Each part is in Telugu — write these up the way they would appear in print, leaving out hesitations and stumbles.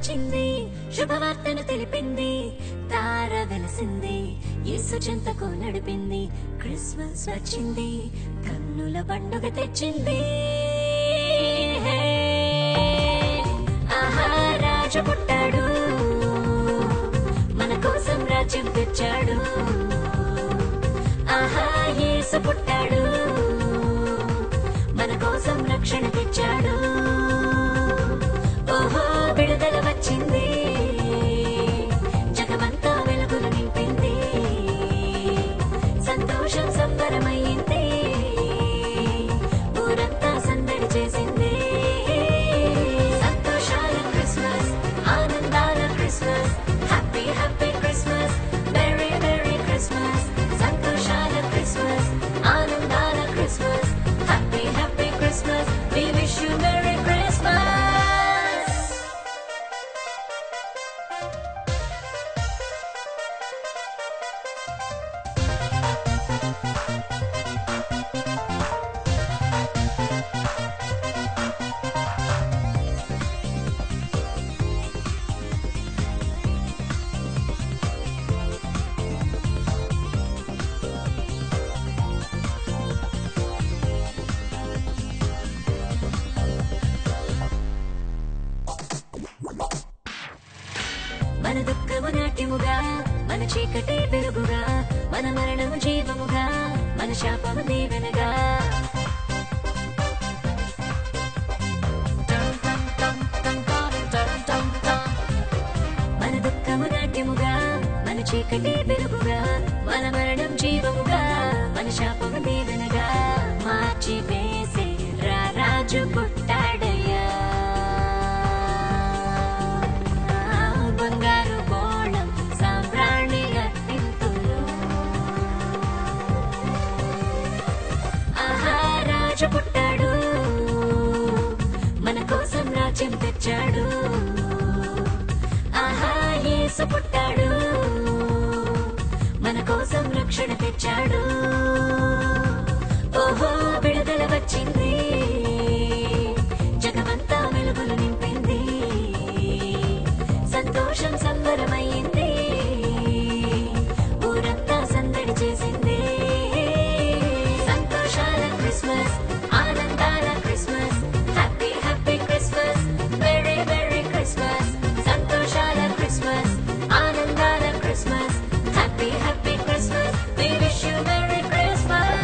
వచ్చింది, శుభవార్తను తెలిపింది, తార వెలసింది, యేసు చెంతకు నడిపింది. క్రిస్మస్ వచ్చింది, కన్నుల పండుగ తెచ్చింది. ఆహా రాజు పుట్టాడు, మన కోసం రాజ్యం తెచ్చాడు. ఆహా యేసు పుట్టాడు, మన కోసం రక్షణ తెచ్చాడు. ఓహో విడుదల వచ్చింది, జగమంతా వెలుగులు నింపింది. సంతోషం సంబరమయ్యింది, ఊరంతా సందడి చేసింది. సంతోషాల క్రిస్మస్, ఆనందాల Christmas, happy happy Christmas, merry merry Christmas. సంతోషాల క్రిస్మస్, ఆనందాల Christmas, happy happy Christmas. We wish you Merry Christmas. మన దుఃఖము నాట్యముగా, మన చీకటి వెలుగుగా, మన మరణము జీవముగా, మన శాపము దీవెనగా. మన దుఃఖము నాట్యముగా, మన చీకటి వెలుగుగా, మన మరణం జీవముగా, మన శాపము దీవెనగా. మార్చి వేసే రాజు పుట్టాడయ్యా, బంగారు బోళం సాంబ్రాణి అత్తింతులు. ఆహా రాజు పుట్టాడు, మన కోసం రాజ్యం తెచ్చాడు. ఆహా యేసు పుట్టాడు, మన కోసం రక్షణ తెచ్చాడు. ఓహో విడుదల వచ్చింది, జగమంతా వెలుగులు నింపింది. సంతోషం సంబరమయ్యింది, ఊరంతా సందడి చేసింది. సంతోషాల క్రిస్మస్, ఆనందాల Christmas, happy happy Christmas, merry merry Christmas. సంతోషాల క్రిస్మస్, ఆనందాల Christmas, happy happy Christmas. We wish you Merry Christmas.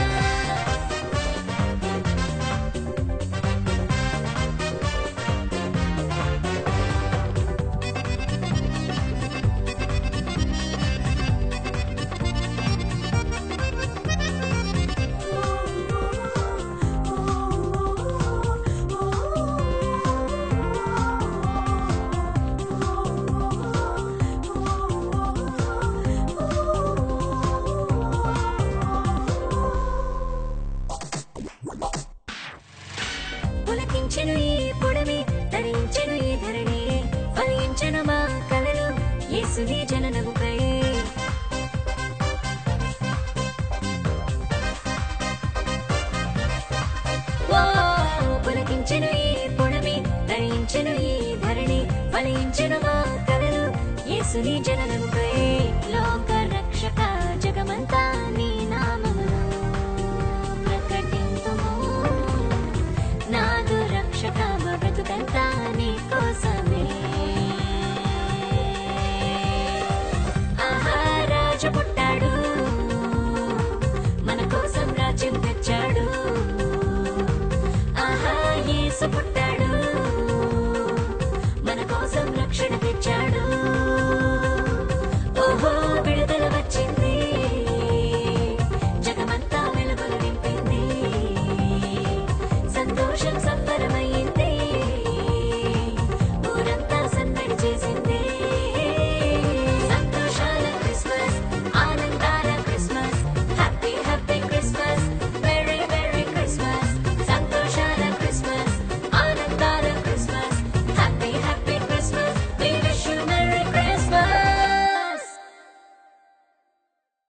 పులకించెను ఈ పుడమి, ధరించెను ఈ ధరణి, ఫలించెను మా కలలు యేసుని జననముకై. ఓ పులకించెను ఈ పుడమి, ధరించెను ఈ ధరణి, ఫలించెను మా కలలు యేసుని జననముకై. లోక రక్షక జగమంతా నీ నామమును ప్రకటింతుము, నాదు రక్షక మా బ్రతుకంతా నీ కోసం